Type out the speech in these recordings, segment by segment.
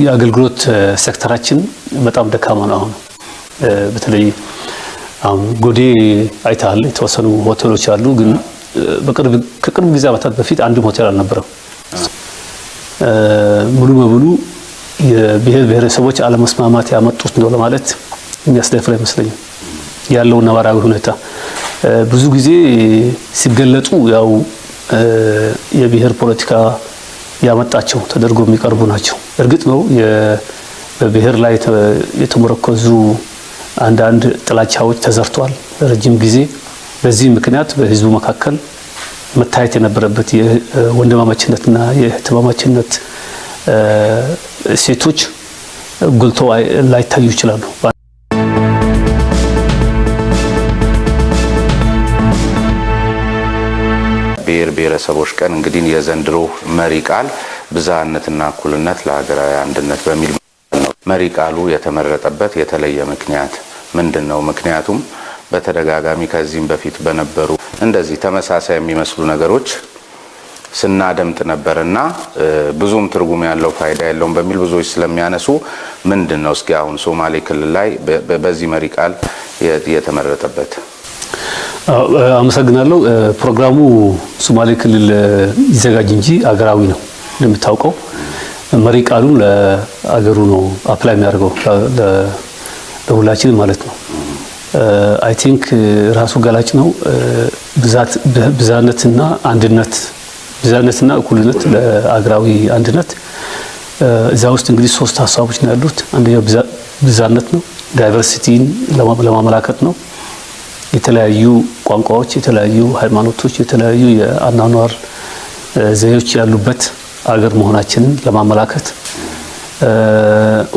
የአገልግሎት ሴክተራችን በጣም ደካማ ነው። አሁን በተለይ አሁን ጎዴ አይታል የተወሰኑ ሆቴሎች አሉ፣ ግን ከቅርብ ጊዜ ዓመታት በፊት አንድም ሆቴል አልነበረም። ሙሉ በሙሉ የብሔር ብሔረሰቦች አለመስማማት ያመጡት ነው ለማለት የሚያስደፍር አይመስለኝም። ያለው ነባራዊ ሁኔታ ብዙ ጊዜ ሲገለጡ ያው የብሔር ፖለቲካ ያመጣቸው ተደርጎ የሚቀርቡ ናቸው። እርግጥ ነው በብሔር ላይ የተመረኮዙ አንዳንድ ጥላቻዎች ተዘርቷል ለረጅም ጊዜ። በዚህ ምክንያት በህዝቡ መካከል መታየት የነበረበት የወንድማማችነትና የእህትማማችነት ሴቶች ጎልቶ ላይታዩ ይችላሉ። ብሔር ብሔረሰቦች ቀን እንግዲህ የዘንድሮ መሪ ቃል ብዝሃነትና እኩልነት ለሀገራዊ አንድነት በሚል ነው። መሪ ቃሉ የተመረጠበት የተለየ ምክንያት ምንድነው? ምክንያቱም በተደጋጋሚ ከዚህም በፊት በነበሩ እንደዚህ ተመሳሳይ የሚመስሉ ነገሮች ስናደምጥ ነበርና ብዙም ትርጉም ያለው ፋይዳ የለውም በሚል ብዙዎች ስለሚያነሱ ምንድነው እስኪ አሁን ሶማሌ ክልል ላይ በዚህ መሪ ቃል የተመረጠበት? አመሰግናለሁ። ፕሮግራሙ ሶማሌ ክልል ይዘጋጅ እንጂ አገራዊ ነው። እንደምታውቀው መሪ ቃሉ ለአገሩ ነው አፕላይ የሚያደርገው ለሁላችንም ማለት ነው። አይ ቲንክ ራሱ ገላጭ ነው። ብዝሃነትና አንድነት፣ ብዝሃነትና እኩልነት ለአገራዊ አንድነት። እዛ ውስጥ እንግዲህ ሶስት ሀሳቦች ነው ያሉት። አንደኛው ብዝሃነት ነው፣ ዳይቨርሲቲን ለማመላከት ነው። የተለያዩ ቋንቋዎች፣ የተለያዩ ሃይማኖቶች፣ የተለያዩ የአኗኗር ዘዬዎች ያሉበት አገር መሆናችንን ለማመላከት፣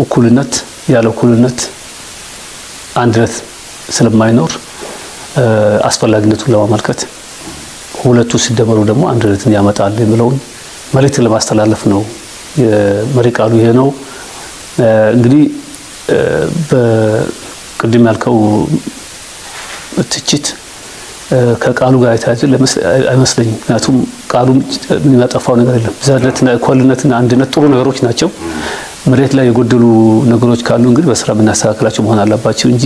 እኩልነት ያለ እኩልነት አንድነት ስለማይኖር አስፈላጊነቱን ለማመልከት፣ ሁለቱ ሲደመሩ ደግሞ አንድነትን ያመጣል የሚለውን መልእክት ለማስተላለፍ ነው የመሪ ቃሉ ይሄ ነው። እንግዲህ በቅድም ያልከው ትችት ከቃሉ ጋር የተያዘ አይመስለኝም። ምክንያቱም ቃሉ የሚያጠፋው ነገር የለም። ብዝሃነትና እኩልነትና አንድነት ጥሩ ነገሮች ናቸው። መሬት ላይ የጎደሉ ነገሮች ካሉ እንግዲህ በስራ የምናስተካክላቸው መሆን አለባቸው እንጂ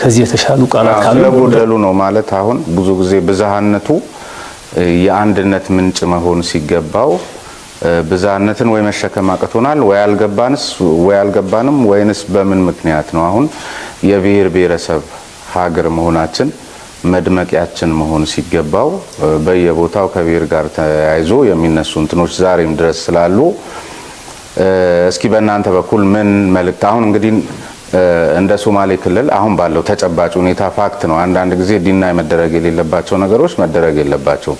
ከዚህ የተሻሉ ቃላት ካሉ ስለጎደሉ ነው ማለት። አሁን ብዙ ጊዜ ብዝሃነቱ የአንድነት ምንጭ መሆን ሲገባው ብዝሃነትን ወይ መሸከም አቅቶናል ወይ አልገባንም ወይንስ በምን ምክንያት ነው? አሁን የብሔር ብሔረሰብ ሀገር መሆናችን መድመቂያችን መሆን ሲገባው በየቦታው ከብሔር ጋር ተያይዞ የሚነሱ እንትኖች ዛሬም ድረስ ስላሉ እስኪ በእናንተ በኩል ምን መልእክት አሁን እንግዲህ እንደ ሶማሌ ክልል አሁን ባለው ተጨባጭ ሁኔታ ፋክት ነው። አንዳንድ ጊዜ ዲናይ መደረግ የሌለባቸው ነገሮች መደረግ የለባቸውም።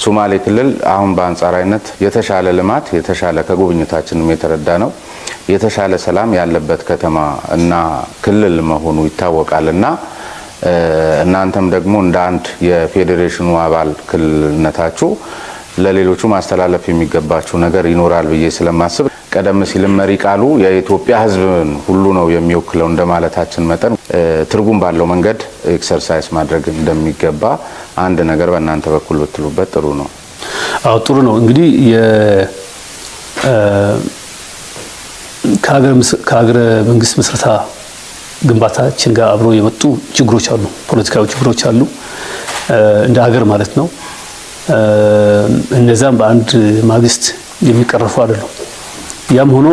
ሶማሌ ክልል አሁን በአንጻራዊነት የተሻለ ልማት የተሻለ ከጉብኝታችንም የተረዳ ነው የተሻለ ሰላም ያለበት ከተማ እና ክልል መሆኑ ይታወቃልና እናንተም ደግሞ እንደ አንድ የፌዴሬሽኑ አባል ክልልነታችሁ ለሌሎቹ ማስተላለፍ የሚገባችሁ ነገር ይኖራል ብዬ ስለማስብ ቀደም ሲል መሪ ቃሉ የኢትዮጵያ ሕዝብን ሁሉ ነው የሚወክለው እንደማለታችን መጠን ትርጉም ባለው መንገድ ኤክሰርሳይዝ ማድረግ እንደሚገባ አንድ ነገር በእናንተ በኩል ብትሉበት ጥሩ ነው። አዎ ጥሩ ነው። እንግዲህ ከሀገረ መንግስት ምስረታ ግንባታችን ጋር አብሮ የመጡ ችግሮች አሉ፣ ፖለቲካዊ ችግሮች አሉ እንደ ሀገር ማለት ነው። እነዛም በአንድ ማግስት የሚቀረፉ አይደሉም። ያም ሆኖ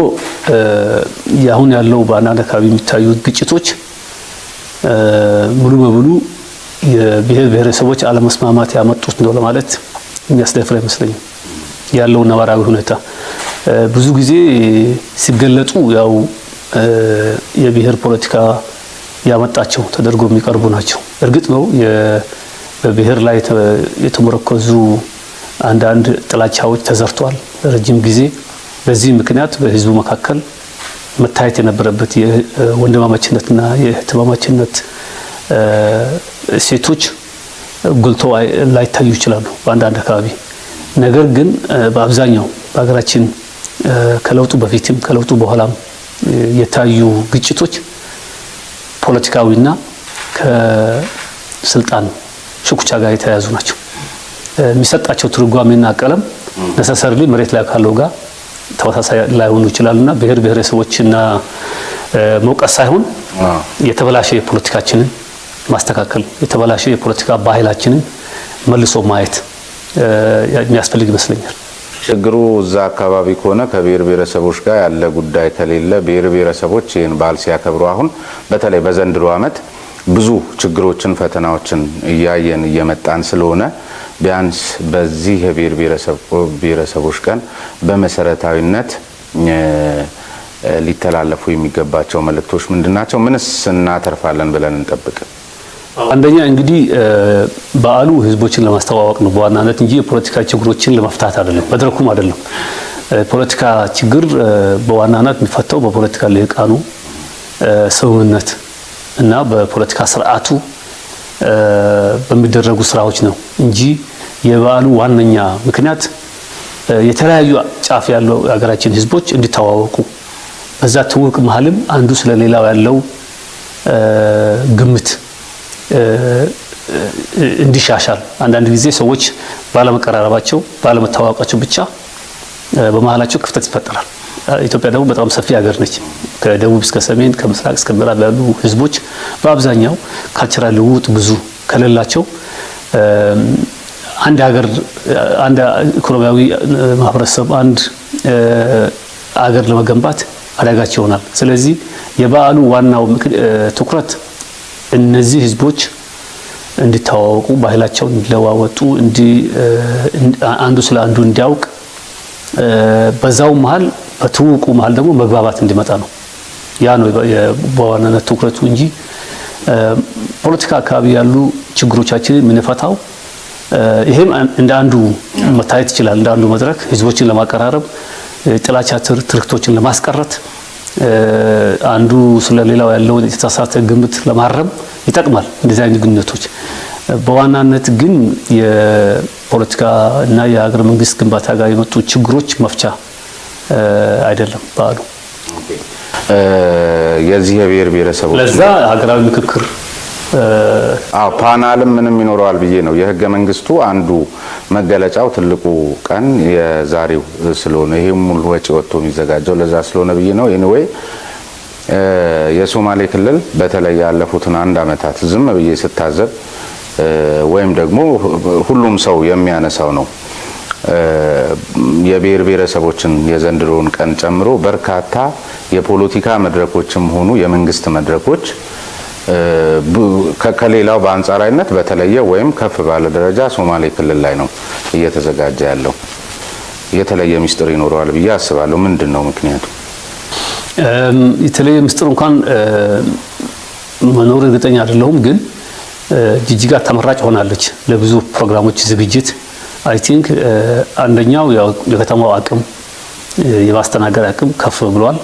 ያሁን ያለው በአንዳንድ አካባቢ የሚታዩ ግጭቶች ሙሉ በሙሉ የብሔር ብሔረሰቦች አለመስማማት ያመጡት ነው ለማለት የሚያስደፍር አይመስለኝም። ያለው ነባራዊ ሁኔታ ብዙ ጊዜ ሲገለጡ ያው የብሔር ፖለቲካ ያመጣቸው ተደርጎ የሚቀርቡ ናቸው። እርግጥ ነው በብሔር ላይ የተመረኮዙ አንዳንድ ጥላቻዎች ተዘርቷል ለረጅም ጊዜ። በዚህ ምክንያት በህዝቡ መካከል መታየት የነበረበት የወንድማማችነትና የእህትማማችነት ሴቶች ጎልቶ ላይታዩ ይችላሉ በአንዳንድ አካባቢ። ነገር ግን በአብዛኛው በሀገራችን ከለውጡ በፊትም ከለውጡ በኋላም የታዩ ግጭቶች ፖለቲካዊና ከስልጣን ሽኩቻ ጋር የተያያዙ ናቸው። የሚሰጣቸው ትርጓሜና ቀለም ነሰሰርሊ መሬት ላይ ካለው ጋር ተመሳሳይ ላይሆኑ ይችላሉና ብሔር ብሔረሰቦችና መውቀስ ሳይሆን የተበላሸ የፖለቲካችንን ማስተካከል የተበላሸ የፖለቲካ ባህላችንን መልሶ ማየት የሚያስፈልግ ይመስለኛል። ችግሩ እዛ አካባቢ ከሆነ ከብሔር ብሔረሰቦች ጋር ያለ ጉዳይ ከሌለ ብሔር ብሔረሰቦች ይህን በዓል ሲያከብሩ አሁን በተለይ በዘንድሮ ዓመት ብዙ ችግሮችን ፈተናዎችን እያየን እየመጣን ስለሆነ ቢያንስ በዚህ የብሔር ብሔረሰቦች ቀን በመሰረታዊነት ሊተላለፉ የሚገባቸው መልእክቶች ምንድናቸው? ምንስ እናተርፋለን ብለን እንጠብቅ? አንደኛ እንግዲህ በዓሉ ህዝቦችን ለማስተዋወቅ ነው በዋናነት እንጂ የፖለቲካ ችግሮችን ለመፍታት አይደለም፣ መድረኩም አይደለም። ፖለቲካ ችግር በዋናነት የሚፈታው በፖለቲካ ልሂቃኑ ስምምነት እና በፖለቲካ ስርዓቱ በሚደረጉ ስራዎች ነው እንጂ የበዓሉ ዋነኛ ምክንያት የተለያዩ ጫፍ ያለው ሀገራችን ህዝቦች እንዲተዋወቁ በዛ ትውውቅ መሀልም አንዱ ስለሌላው ያለው ግምት እንዲሻሻል አንዳንድ ጊዜ ሰዎች ባለመቀራረባቸው ባለመተዋወቃቸው ብቻ በመሃላቸው ክፍተት ይፈጠራል። ኢትዮጵያ ደግሞ በጣም ሰፊ ሀገር ነች። ከደቡብ እስከ ሰሜን ከምስራቅ እስከ ምዕራብ ያሉ ህዝቦች በአብዛኛው ካልቸራል ልውውጥ ብዙ ከሌላቸው አንድ ሀገር አንድ ኢኮኖሚያዊ ማህበረሰብ አንድ ሀገር ለመገንባት አዳጋች ይሆናል። ስለዚህ የበዓሉ ዋናው ትኩረት እነዚህ ህዝቦች እንዲተዋወቁ ባህላቸውን እንዲለዋወጡ አንዱ ስለ አንዱ እንዲያውቅ በዛው መሃል በትውውቁ መሃል ደግሞ መግባባት እንዲመጣ ነው። ያ ነው በዋናነት ትኩረቱ እንጂ ፖለቲካ አካባቢ ያሉ ችግሮቻችንን የምንፈታው ይሄም እንደ አንዱ መታየት ይችላል። እንደ አንዱ መድረክ ህዝቦችን ለማቀራረብ ጥላቻ ትርክቶችን ለማስቀረት አንዱ ስለሌላው ያለውን የተሳሳተ ግምት ለማረም ይጠቅማል እንደዚህ አይነት ግንኙነቶች። በዋናነት ግን የፖለቲካ እና የሀገር መንግስት ግንባታ ጋር የመጡ ችግሮች መፍቻ አይደለም በዓሉ። የዚህ የብሔር ብሔረሰቦች ለዛ ሀገራዊ ምክክር ፓናልም ምንም ይኖረዋል ብዬ ነው። የህገ መንግስቱ አንዱ መገለጫው ትልቁ ቀን የዛሬው ስለሆነ ይሄም ሙሉ ወጪ ወጥቶ የሚዘጋጀው ለዛ ስለሆነ ብዬ ነው። ኤኒዌይ የሶማሌ ክልል በተለይ ያለፉትን አንድ አመታት ዝም ብዬ ስታዘብ ወይም ደግሞ ሁሉም ሰው የሚያነሳው ነው የብሔር ብሔረሰቦችን የዘንድሮውን ቀን ጨምሮ በርካታ የፖለቲካ መድረኮችም ሆኑ የመንግስት መድረኮች ከሌላው በአንጻራዊነት በተለየ ወይም ከፍ ባለ ደረጃ ሶማሌ ክልል ላይ ነው እየተዘጋጀ ያለው። የተለየ ምስጢር ይኖረዋል ብዬ አስባለሁ። ምንድነው ምክንያቱ? የተለየ ምስጢር እንኳን መኖር እርግጠኛ አይደለሁም፣ ግን ጅጅጋ ተመራጭ ሆናለች ለብዙ ፕሮግራሞች ዝግጅት። አይ ቲንክ አንደኛው ያው የከተማው አቅም የማስተናገድ አቅም ከፍ ብሏል።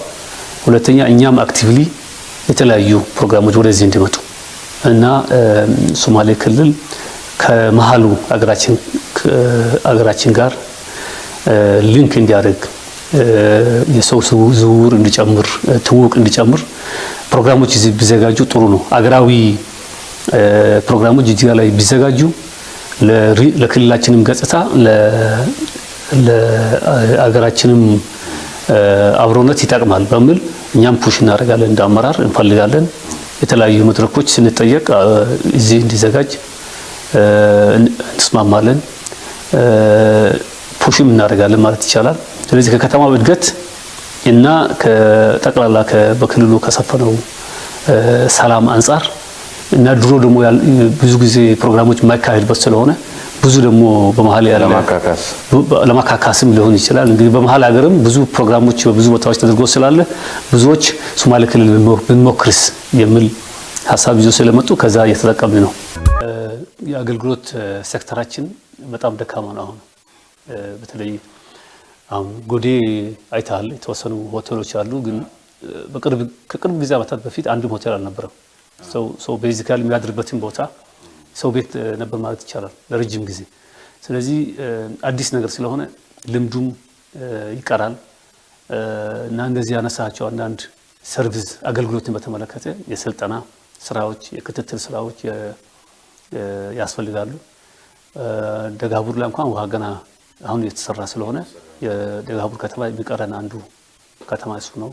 ሁለተኛ እኛም አክቲቭሊ የተለያዩ ፕሮግራሞች ወደዚህ እንዲመጡ እና ሶማሌ ክልል ከመሃሉ አገራችን ጋር ሊንክ እንዲያደርግ የሰው ዝውውር እንዲጨምር ትውውቅ እንዲጨምር ፕሮግራሞች ቢዘጋጁ ጥሩ ነው። አገራዊ ፕሮግራሞች ጅጅጋ ላይ ቢዘጋጁ ለክልላችንም ገጽታ ለአገራችንም አብሮነት ይጠቅማል በሚል እኛም ፑሽ እናደርጋለን፣ እንዳመራር እንፈልጋለን። የተለያዩ መድረኮች ስንጠየቅ እዚህ እንዲዘጋጅ እንስማማለን፣ ፑሽም እናደርጋለን ማለት ይቻላል። ስለዚህ ከከተማው እድገት እና ከጠቅላላ በክልሉ ከሰፈነው ሰላም አንጻር እና ድሮ ደግሞ ብዙ ጊዜ ፕሮግራሞች የማይካሄድበት ስለሆነ ብዙ ደግሞ በመሀል ያለ ለማካካስም ሊሆን ይችላል። እንግዲህ በመሀል ሀገርም ብዙ ፕሮግራሞች በብዙ ቦታዎች ተደርጎ ስላለ ብዙዎች ሶማሌ ክልል ብንሞክርስ የሚል ሀሳብ ይዞ ስለመጡ ከዛ እየተጠቀምን ነው። የአገልግሎት ሴክተራችን በጣም ደካማ ነው። አሁን በተለይ አሁን ጎዴ አይታል የተወሰኑ ሆቴሎች አሉ፣ ግን ከቅርብ ጊዜ ዓመታት በፊት አንድም ሆቴል አልነበረም። ሰው ቤዚካሊ የሚያድርበትን ቦታ ሰው ቤት ነበር ማለት ይቻላል ለረጅም ጊዜ። ስለዚህ አዲስ ነገር ስለሆነ ልምዱም ይቀራል እና እንደዚህ ያነሳቸው አንዳንድ ሰርቪስ አገልግሎትን በተመለከተ የስልጠና ስራዎች፣ የክትትል ስራዎች ያስፈልጋሉ። ደጋቡር ላይ እንኳን ውሃ ገና አሁን የተሰራ ስለሆነ የደጋቡር ከተማ የሚቀረን አንዱ ከተማ እሱ ነው።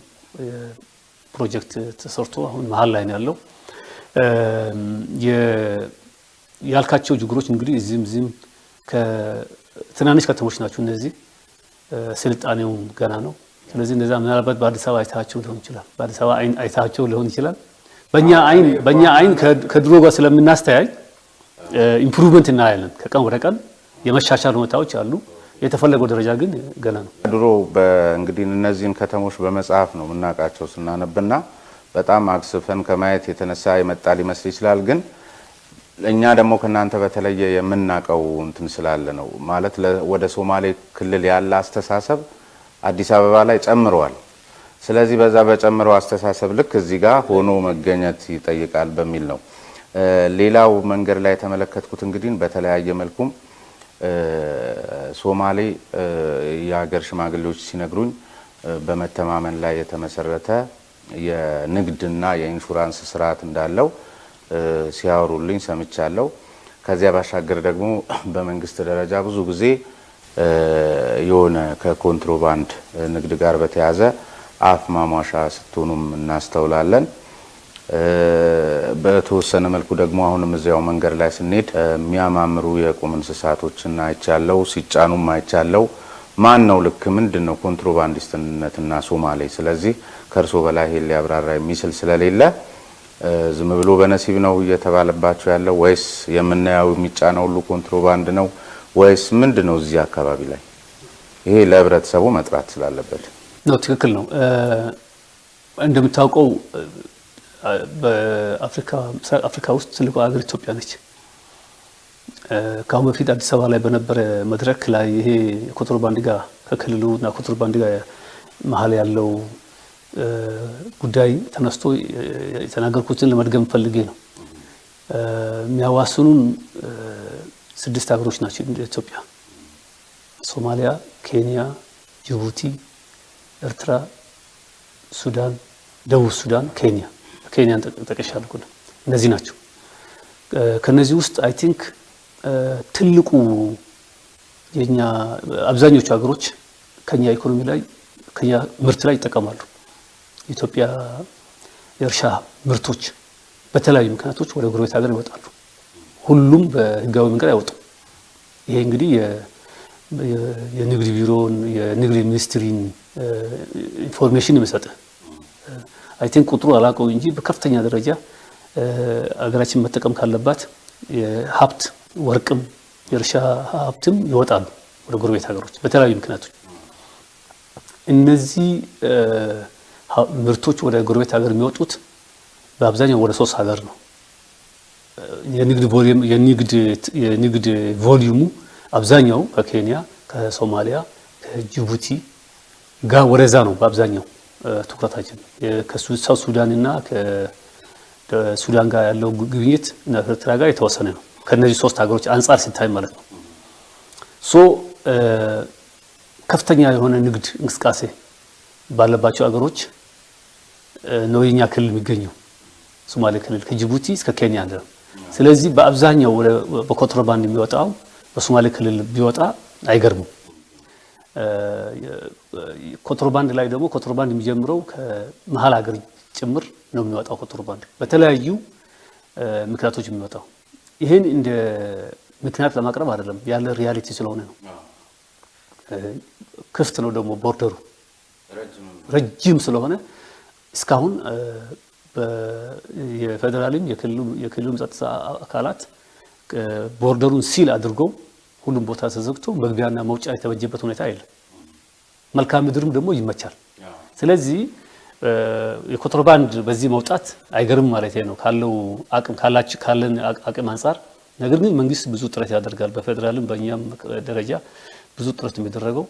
ፕሮጀክት ተሰርቶ አሁን መሀል ላይ ነው ያለው። ያልካቸው ችግሮች እንግዲህ እዚህም ከትናንሽ ከተሞች ናቸው እነዚህ። ስልጣኔው ገና ነው። ስለዚህ እንደዛ ምናልባት በአዲስ አበባ አይታቸው ሊሆን ይችላል። በአዲስ አበባ አይታቸው ሊሆን ይችላል። በእኛ አይን ከድሮ ጋር ስለምናስተያይ ኢምፕሩቭመንት እናያለን። ከቀን ወደ ቀን የመሻሻል ሁኔታዎች አሉ። የተፈለገው ደረጃ ግን ገና ነው። ድሮ እንግዲህ እነዚህን ከተሞች በመጽሐፍ ነው የምናውቃቸው ስናነብና በጣም አክስፈን ከማየት የተነሳ የመጣ ሊመስል ይችላል። ግን እኛ ደግሞ ከናንተ በተለየ የምናውቀው እንትን ስላለ ነው ማለት ወደ ሶማሌ ክልል ያለ አስተሳሰብ አዲስ አበባ ላይ ጨምረዋል። ስለዚህ በዛ በጨምረው አስተሳሰብ ልክ እዚህ ጋር ሆኖ መገኘት ይጠይቃል በሚል ነው። ሌላው መንገድ ላይ የተመለከትኩት እንግዲህ በተለያየ መልኩም ሶማሌ የሀገር ሽማግሌዎች ሲነግሩኝ በመተማመን ላይ የተመሰረተ የንግድና የኢንሹራንስ ስርዓት እንዳለው ሲያወሩልኝ ሰምቻለሁ። ከዚያ ባሻገር ደግሞ በመንግስት ደረጃ ብዙ ጊዜ የሆነ ከኮንትሮባንድ ንግድ ጋር በተያያዘ አፍ ማሟሻ ስትሆኑም እናስተውላለን። በተወሰነ መልኩ ደግሞ አሁንም እዚያው መንገድ ላይ ስንሄድ የሚያማምሩ የቁም እንስሳቶችን አይቻለው፣ ሲጫኑም አይቻለው። ማን ነው ልክ ምንድን ነው ኮንትሮባንዲስትነትና ሶማሌ? ስለዚህ ከእርሶ በላይ ይሄን ሊያብራራ የሚችል ስለሌለ ዝም ብሎ በነሲብ ነው እየተባለባቸው ያለው ወይስ የምናየው የሚጫነው ሁሉ ኮንትሮባንድ ነው ወይስ ምንድን ነው? እዚህ አካባቢ ላይ ይሄ ለህብረተሰቡ መጥራት ስላለበት ነው። ትክክል ነው። እንደምታውቀው በአፍሪካ ውስጥ ትልቁ ሀገር ኢትዮጵያ ነች። ከአሁን በፊት አዲስ አበባ ላይ በነበረ መድረክ ላይ ይሄ ኮንትሮባንድ ጋር ከክልሉና ኮንትሮባንድ ጋር መሀል ያለው ጉዳይ ተነስቶ የተናገርኩትን ለመድገም ፈልጌ ነው። የሚያዋስኑን 6 ሀገሮች ናቸው ኢትዮጵያ: ሶማሊያ፣ ኬንያ፣ ጅቡቲ፣ ኤርትራ፣ ሱዳን፣ ደቡብ ሱዳን፣ ኬንያን ጠቅሻለሁ። እነዚህ ናቸው። ከነዚህ ውስጥ አይ ቲንክ ትልቁ የኛ አብዛኞቹ ሀገሮች ከኛ ኢኮኖሚ ላይ ከኛ ምርት ላይ ይጠቀማሉ። ኢትዮጵያ የእርሻ ምርቶች በተለያዩ ምክንያቶች ወደ ጎረቤት ሀገር ይወጣሉ። ሁሉም በህጋዊ መንገድ አይወጡም። ይሄ እንግዲህ የንግድ ቢሮን የንግድ ሚኒስትሪን ኢንፎርሜሽን የሚሰጥ አይ ቲንክ ቁጥሩ አላውቀው እንጂ በከፍተኛ ደረጃ አገራችን መጠቀም ካለባት የሀብት ወርቅም የእርሻ ሀብትም ይወጣሉ ወደ ጎረቤት ሀገሮች በተለያዩ ምክንያቶች። እነዚህ ምርቶች ወደ ጎረቤት ሀገር የሚወጡት በአብዛኛው ወደ 3 ሀገር ነው። የንግድ ቮሊዩሙ አብዛኛው ከኬንያ፣ ከሶማሊያ፣ ከጅቡቲ ጋር ወደዛ ነው በአብዛኛው ትኩረታችን። ከሳውት ሱዳን እና ከሱዳን ጋር ያለው ግብይት እና ከኤርትራ ጋር የተወሰነ ነው። ከነዚህ 3 ሀገሮች አንጻር ሲታይ ማለት ነው። ከፍተኛ የሆነ ንግድ እንቅስቃሴ ባለባቸው ሀገሮች ነው የኛ ክልል የሚገኘው። ሶማሌ ክልል ከጅቡቲ እስከ ኬንያ ነው። ስለዚህ በአብዛኛው በኮንትሮባንድ የሚወጣው በሶማሌ ክልል ቢወጣ አይገርምም። ኮንትሮባንድ ላይ ደግሞ ኮንትሮባንድ የሚጀምረው ከመሀል ሀገር ጭምር ነው የሚወጣው። ኮንትሮባንድ በተለያዩ ምክንያቶች የሚወጣው ይሄን እንደ ምክንያት ለማቅረብ አይደለም፣ ያለ ሪያሊቲ ስለሆነ ነው። ክፍት ነው ደግሞ ቦርደሩ ረጅም ስለሆነ እስካሁን የፌደራልም የክልሉም ጸጥታ አካላት ቦርደሩን ሲል አድርገው ሁሉም ቦታ ተዘግቶ መግቢያና መውጫ የተበጀበት ሁኔታ የለም። መልካም ምድርም ደግሞ ይመቻል። ስለዚህ የኮንትሮባንድ በዚህ መውጣት አይገርም ማለት ነው ካለው አቅም ካለን አቅም አንፃር። ነገር ግን መንግስት ብዙ ጥረት ያደርጋል። በፌደራልም በእኛም ደረጃ ብዙ ጥረት የሚደረገው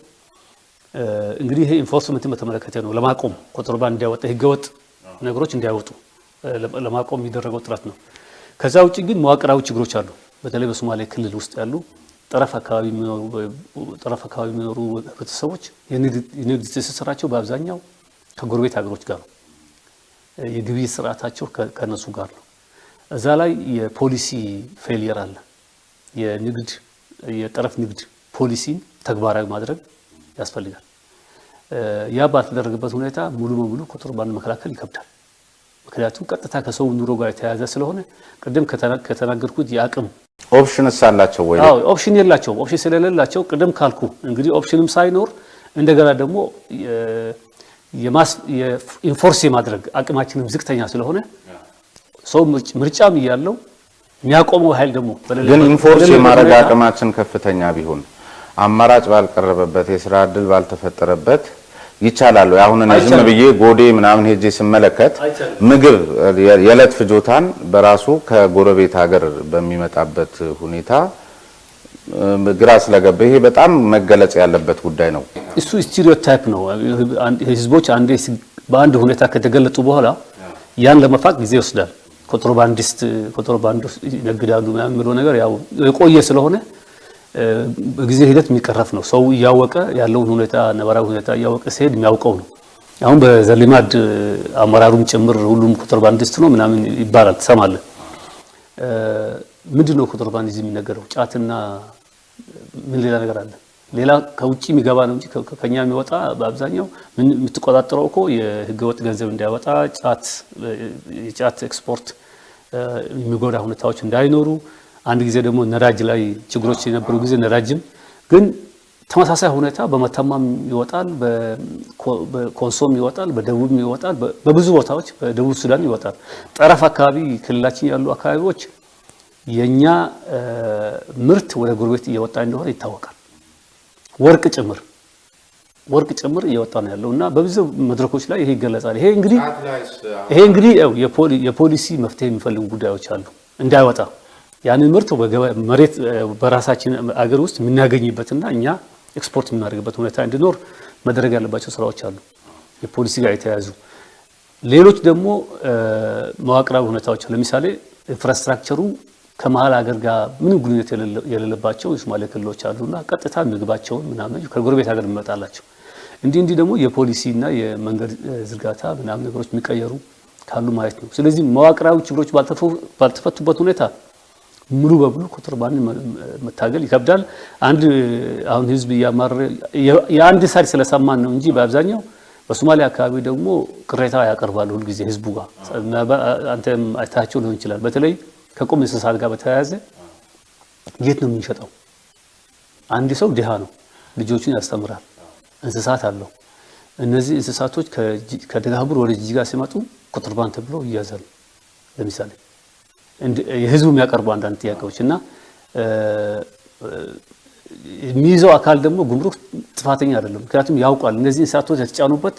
እንግዲህ ይሄ ኢንፎርስመንትን በተመለከተ ነው። ለማቆም ኮንትሮባንድ እንዳይወጣ ህገወጥ ነገሮች እንዳይወጡ ለማቆም የሚደረገው ጥረት ነው። ከዛ ውጪ ግን መዋቅራዊ ችግሮች አሉ። በተለይ በሶማሌ ክልል ውስጥ ያሉ ጠረፍ አካባቢ የሚኖሩ ህብረተሰቦች የንግድ ትስስራቸው በአብዛኛው ከጎረቤት ሀገሮች ጋር ነው። የግብይት ስርዓታቸው ከነሱ ጋር ነው። እዛ ላይ የፖሊሲ ፌሊየር አለ። የጠረፍ ንግድ ፖሊሲን ተግባራዊ ማድረግ ያስፈልጋል። ያ ባልተደረገበት ሁኔታ ሙሉ በሙሉ ኮንትሮባንድ መከላከል ይከብዳል። ምክንያቱም ቀጥታ ከሰው ኑሮ ጋር የተያያዘ ስለሆነ ቅድም ከተናገርኩት የአቅም ኦፕሽንስ አላቸው ወይ? አዎ ኦፕሽን የላቸውም። ኦፕሽን ስለሌላቸው ቅድም ካልኩ እንግዲህ ኦፕሽንም ሳይኖር እንደገና ደግሞ የኢንፎርስ የማድረግ አቅማችንም ዝቅተኛ ስለሆነ ሰው ምርጫም እያለው የሚያቆመው ኃይል ደግሞ ግን ኢንፎርስ የማድረግ አቅማችን ከፍተኛ ቢሆን አማራጭ ባልቀረበበት የስራ እድል ባልተፈጠረበት ይቻላል። አሁን እኔ ዝም ብዬ ጎዴ ምናምን ሄጄ ስመለከት ምግብ የዕለት ፍጆታን በራሱ ከጎረቤት ሀገር በሚመጣበት ሁኔታ ግራ ስለገባ ይሄ በጣም መገለጽ ያለበት ጉዳይ ነው። እሱ ስቴሪዮታይፕ ነው። ህዝቦች በአንድ ሁኔታ ከተገለጡ በኋላ ያን ለመፋቅ ጊዜ ይወስዳል። ኮንትሮባንድ ይነግዳሉ ምናምን የሚለው ነገር ያው የቆየ ስለሆነ በጊዜ ሂደት የሚቀረፍ ነው። ሰው እያወቀ ያለውን ሁኔታ ነባራዊ ሁኔታ እያወቀ ሲሄድ የሚያውቀው ነው። አሁን በዘልማድ አመራሩም ጭምር ሁሉም ኮንትሮባንዲስት ነው ምናምን ይባላል ትሰማለህ። ምንድነው ኮንትሮባንዲዝም የሚነገረው? ጫትና ምን ሌላ ነገር አለ? ሌላ ከውጪ የሚገባ ነው እንጂ ከኛ የሚወጣ በአብዛኛው ምን የምትቆጣጠረው እኮ የህገወጥ ገንዘብ እንዳይወጣ የጫት ኤክስፖርት የሚጎዳ ሁኔታዎች እንዳይኖሩ፣ አንድ ጊዜ ደግሞ ነዳጅ ላይ ችግሮች የነበሩ ጊዜ ነዳጅም ግን ተመሳሳይ ሁኔታ በመተማም ይወጣል፣ በኮንሶም ይወጣል፣ በደቡብም ይወጣል፣ በብዙ ቦታዎች በደቡብ ሱዳን ይወጣል። ጠረፍ አካባቢ ክልላችን ያሉ አካባቢዎች የኛ ምርት ወደ ጎረቤት እየወጣ እንደሆነ ይታወቃል። ወርቅ ጭምር እየወጣ ነው ያለውና በብዙ መድረኮች ላይ ይሄ ይገለጻል። ይሄ እንግዲህ የፖሊሲ መፍትሄ የሚፈልጉ ጉዳዮች አሉ። እንዳይወጣ ያንን ምርት መሬት በራሳችን አገር ውስጥ የምናገኝበትና እኛ ኤክስፖርት የምናደርግበት ሁኔታ እንዲኖር መደረግ ያለባቸው ስራዎች አሉ፣ የፖሊሲ ጋር የተያያዙ። ሌሎች ደግሞ መዋቅራዊ ሁኔታዎች ለምሳሌ ኢንፍራስትራክቸሩ ከመሀል ሀገር ጋር ምንም ግንኙነት የሌለባቸው የሶማሌ ክልሎች አሉና ቀጥታ ምግባቸውን ምናምን ከጎረቤት ሀገር የሚመጣላቸው እንዲህ ደግሞ የፖሊሲና የመንገድ ዝርጋታ ምናምን ነገሮች የሚቀየሩ ካሉ ማለት ነው። ስለዚህ መዋቅራዊ ችግሮች ባልተፈቱበት ሁኔታ ሙሉ በሙሉ ኮንትሮባንድ መታገል ይከብዳል። አሁን ህዝብ እያማረረ የአንድ ሳይድ ስለሰማን ነው እንጂ በአብዛኛው በሶማሊያ አካባቢ ደግሞ ቅሬታ ያቀርባሉ ሁልጊዜ ህዝቡ ጋር። አንተም አይታቸው ሊሆን ይችላል። በተለይ ከቁም እንስሳት ጋር በተያያዘ የት ነው የምንሸጠው? አንድ ሰው ድሃ ነው፣ ልጆቹን ያስተምራል፣ እንስሳት አለው። እነዚህ እንስሳቶች ከደጋቡር ወደ ጅጅጋ ሲመጡ ኮንትሮባንድ ተብሎ ይያዛሉ። ለምሳሌ የህዝቡ የሚያቀርቡ አንዳንድ ጥያቄዎች እና የሚይዘው አካል ደግሞ ጉምሩክ ጥፋተኛ አይደለም። ምክንያቱም ያውቃል እነዚህ እንስሳቶች የተጫኑበት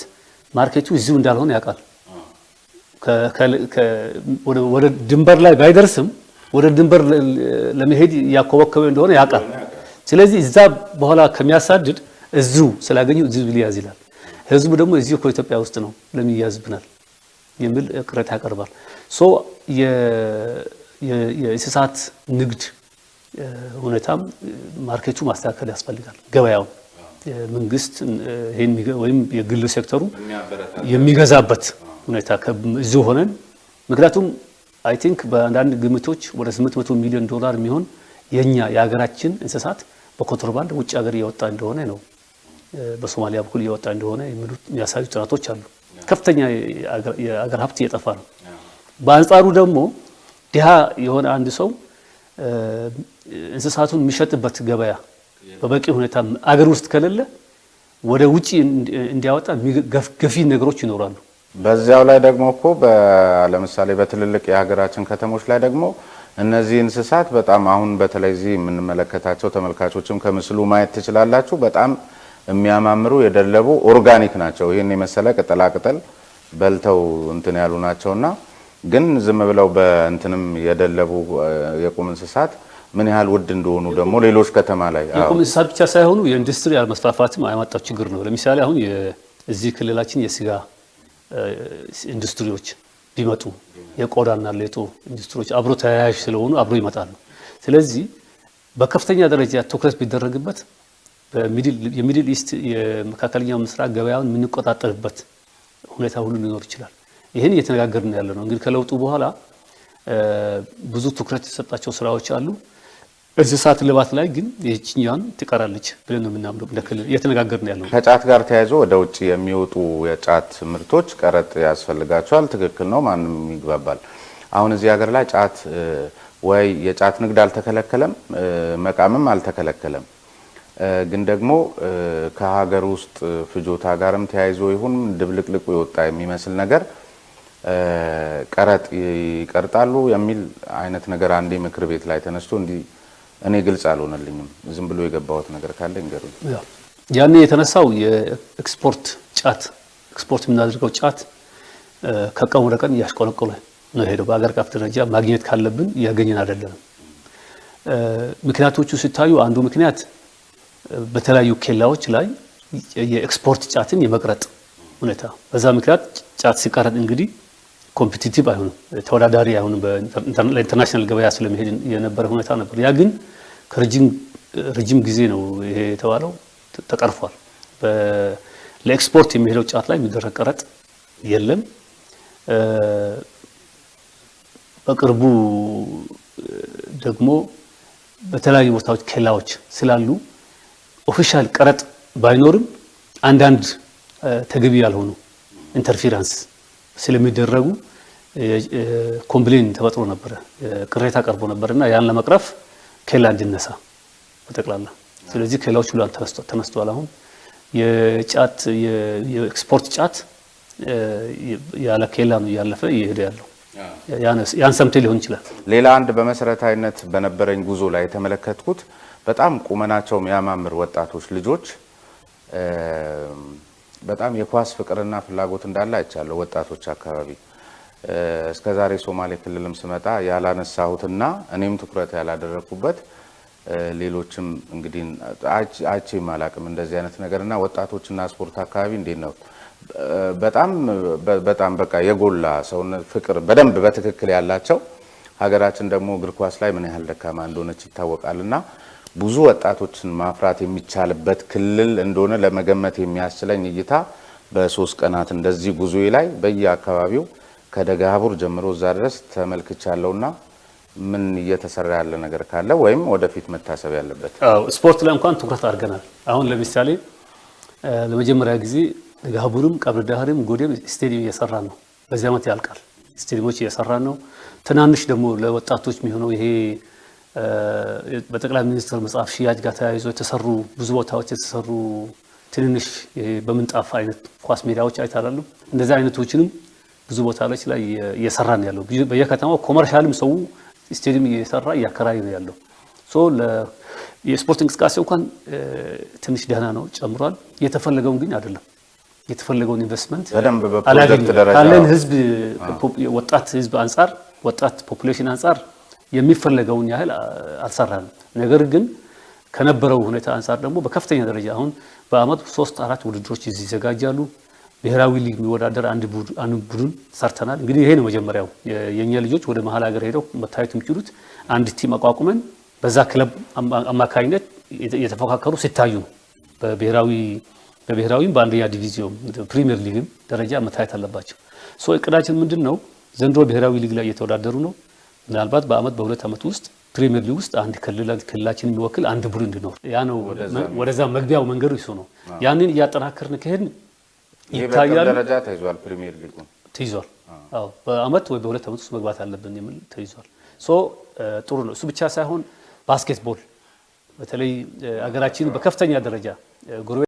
ማርኬቱ እዚሁ እንዳልሆነ ያውቃል። ወደ ድንበር ላይ ባይደርስም ወደ ድንበር ለመሄድ ያኮበከበ እንደሆነ ያውቃል። ስለዚህ እዛ በኋላ ከሚያሳድድ እዚሁ ስላገኘው እዚሁ ሊያዝ ይላል። ህዝቡ ደግሞ እዚሁ ከኢትዮጵያ ውስጥ ነው ለሚያዝብናል የሚል ቅሬታ ያቀርባል። የእንስሳት ንግድ ሁኔታም ማርኬቱ ማስተካከል ያስፈልጋል። ገበያው መንግስት ወይም የግል ሴክተሩ የሚገዛበት ሁኔታ እዚሁ ሆነን ምክንያቱም አይ ቲንክ በአንዳንድ ግምቶች ወደ 800 ሚሊዮን ዶላር የሚሆን የሀገራችን እንስሳት በኮንትሮባንድ ውጭ ሀገር እየወጣ እንደሆነ ነው፣ በሶማሊያ በኩል እየወጣ እንደሆነ የሚያሳዩ ጥናቶች አሉ። ከፍተኛ የአገር ሀብት እየጠፋ ነው። በአንጻሩ ደግሞ ድሃ የሆነ አንድ ሰው እንስሳቱን የሚሸጥበት ገበያ በበቂ ሁኔታ አገር ውስጥ ከሌለ ወደ ውጪ እንዲያወጣ ገፊ ነገሮች ይኖራሉ። በዚያው ላይ ደግሞ እኮ ለምሳሌ በትልልቅ የሀገራችን ከተሞች ላይ ደግሞ እነዚህ እንስሳት በጣም አሁን በተለይ እዚህ የምንመለከታቸው ተመልካቾችም ከምስሉ ማየት ትችላላችሁ። በጣም የሚያማምሩ የደለቡ ኦርጋኒክ ናቸው። ይሄን የመሰለ ቅጠላቅጠል በልተው እንትን ያሉ ናቸውና ግን ዝም ብለው በእንትንም የደለቡ የቁም እንስሳት ምን ያህል ውድ እንደሆኑ ደግሞ ሌሎች ከተማ ላይ የቁም እንስሳት ብቻ ሳይሆኑ የኢንዱስትሪ አለመስፋፋትም ያመጣው ችግር ነው። ለምሳሌ አሁን እዚህ ክልላችን የስጋ ኢንዱስትሪዎች ቢመጡ የቆዳና ሌጦ ኢንዱስትሪዎች አብሮ ተያያዥ ስለሆኑ አብሮ ይመጣሉ። ስለዚህ በከፍተኛ ደረጃ ትኩረት ቢደረግበት የሚድል ኢስት የመካከለኛው ምስራቅ ገበያውን የምንቆጣጠርበት ሁኔታ ሁሉ ሊኖር ይችላል። ይህን እየተነጋገርን ያለ ነው። እንግዲህ ከለውጡ በኋላ ብዙ ትኩረት የተሰጣቸው ስራዎች አሉ። እንስሳት ልባት ላይ ግን ይህችኛዋን ትቀራለች ብለን ነው የምናምነው። እንደ ክልል እየተነጋገርን ያለው ከጫት ጋር ተያይዞ ወደ ውጭ የሚወጡ የጫት ምርቶች ቀረጥ ያስፈልጋቸዋል። ትክክል ነው፣ ማንም ይግባባል። አሁን እዚህ ሀገር ላይ ጫት ወይ የጫት ንግድ አልተከለከለም፣ መቃምም አልተከለከለም። ግን ደግሞ ከሀገር ውስጥ ፍጆታ ጋርም ተያይዞ ይሁን ድብልቅልቁ የወጣ የሚመስል ነገር ቀረጥ ይቀርጣሉ የሚል አይነት ነገር አንዴ ምክር ቤት ላይ ተነስቶ እንዲህ እኔ ግልጽ አልሆነልኝም። ዝም ብሎ የገባሁት ነገር ካለ እንገሩኝ። ያኔ የተነሳው የኤክስፖርት ጫት ኤክስፖርት የምናደርገው ጫት ከቀን ወደ ቀን እያሽቆለቆለ ነው ሄደው። በአገር አቀፍ ደረጃ ማግኘት ካለብን እያገኘን አይደለም። ምክንያቶቹ ሲታዩ አንዱ ምክንያት በተለያዩ ኬላዎች ላይ የኤክስፖርት ጫትን የመቅረጥ ሁኔታ፣ በዛ ምክንያት ጫት ሲቀረጥ እንግዲህ ኮምፒቲቲቭ አይሆንም፣ ተወዳዳሪ አይሆንም። ለኢንተርናሽናል ገበያ ስለመሄድ የነበረ ሁኔታ ነበር። ያ ግን ከረጅም ጊዜ ነው ይሄ የተባለው ተቀርፏል። ለኤክስፖርት የሚሄደው ጫት ላይ የሚደረግ ቀረጥ የለም። በቅርቡ ደግሞ በተለያዩ ቦታዎች ኬላዎች ስላሉ ኦፊሻል ቀረጥ ባይኖርም አንዳንድ ተገቢ ያልሆኑ ኢንተርፌረንስ ስለሚደረጉ ኮምፕሌን ተፈጥሮ ነበረ፣ ቅሬታ ቀርቦ ነበርና ያን ለመቅረፍ ኬላ እንዲነሳ በጠቅላላ። ስለዚህ ኬላዎች ሁሉ ተነስተዋል። አሁን የጫት የኤክስፖርት ጫት ያለ ኬላ ነው እያለፈ እየሄደ ያለው። ያን ሰምቴ ሊሆን ይችላል። ሌላ አንድ በመሰረታዊነት በነበረኝ ጉዞ ላይ የተመለከትኩት በጣም ቁመናቸው የሚያማምር ወጣቶች ልጆች በጣም የኳስ ፍቅርና ፍላጎት እንዳለ አይቻለሁ ወጣቶች አካባቢ። እስከዛሬ ሶማሌ ክልልም ስመጣ ያላነሳሁትና እኔም ትኩረት ያላደረኩበት ሌሎችም እንግዲህ አይቼም አላቅም እንደዚህ አይነት ነገርና ወጣቶችና ስፖርት አካባቢ እንዴት ነው? በጣም በቃ የጎላ ሰውነት ፍቅር በደንብ በትክክል ያላቸው፣ ሀገራችን ደግሞ እግር ኳስ ላይ ምን ያህል ደካማ እንደሆነች ይታወቃልና ብዙ ወጣቶችን ማፍራት የሚቻልበት ክልል እንደሆነ ለመገመት የሚያስችለኝ እይታ በ3 ቀናት እንደዚህ ጉዞዬ ላይ በየአካባቢው ከደጋቡር ጀምሮ እዛ ድረስ ተመልክቻለሁና ምን እየተሰራ ያለ ነገር ካለ ወይም ወደፊት መታሰብ ያለበት? ስፖርት ላይ እንኳን ትኩረት አድርገናል። አሁን ለምሳሌ ለመጀመሪያ ጊዜ ደጋቡርም ቀብረ ዳህርም ጎዴም ስቴዲየም እየሰራ ነው። በዚህ ዓመት ያልቃል። ስቴዲየሞች እየሰራ ነው። ትናንሽ ደግሞ ለወጣቶች የሚሆነው ይሄ በጠቅላይ ሚኒስትር መጽሐፍ ሽያጭ ጋር ተያይዞ የተሰሩ ብዙ ቦታዎች የተሰሩ ትንንሽ በምንጣፍ አይነት ኳስ ሜዳዎች አይታላሉ። እንደዚህ አይነቶችንም ብዙ ቦታዎች ላይ እየሰራን ያለው በየከተማው ኮመርሻልም ሰው ስቴዲየም እየሰራ እያከራይ ነው ያለው። የስፖርት እንቅስቃሴ እንኳን ትንሽ ደህና ነው፣ ጨምሯል። የተፈለገውን ግን አይደለም። የተፈለገውን ኢንቨስትመንት በደንብ በፕሮጀክት ደረጃ ካለን ህዝብ ወጣት ህዝብ አንፃር ወጣት ፖፑሌሽን አንፃር የሚፈለገውን ያህል አልሰራንም። ነገር ግን ከነበረው ሁኔታ አንፃር ደግሞ በከፍተኛ ደረጃ አሁን በአመት 3-4 ውድድሮች ይዘጋጃሉ። ብሔራዊ ሊግ የሚወዳደር አንድ ቡድን ሰርተናል። እንግዲህ ይሄ ነው መጀመሪያው። የኛ ልጆች ወደ መሀል ሀገር ሄደው መታየት የሚችሉት አንድ ቲም አቋቁመን በዛ ክለብ አማካኝነት የተፎካከሩ ሲታዩ ነው። በብሔራዊም በአንደኛ ዲቪዚዮን ፕሪሚየር ሊግም ደረጃ መታየት አለባቸው። እቅዳችን ምንድን ነው? ዘንድሮ ብሔራዊ ሊግ ላይ እየተወዳደሩ ነው። ምናልባት በአመት በ2 አመት ውስጥ ፕሪሚየር ሊግ ውስጥ አንድ ክልላችን የሚወክል አንድ ቡድን እንዲኖር ያ ነው። ወደዛ መግቢያው መንገዱ ይሱ ነው። ያንን እያጠናከርን ከሄድን ይታያል። ደረጃ ተይዟል። ፕሪሚየር ሊግ ተይዟል። አዎ በአመት ወይ በ2 አመት ውስጥ መግባት አለብን የሚል ተይዟል። ጥሩ ነው። እሱ ብቻ ሳይሆን ባስኬትቦል በተለይ አገራችን በከፍተኛ ደረጃ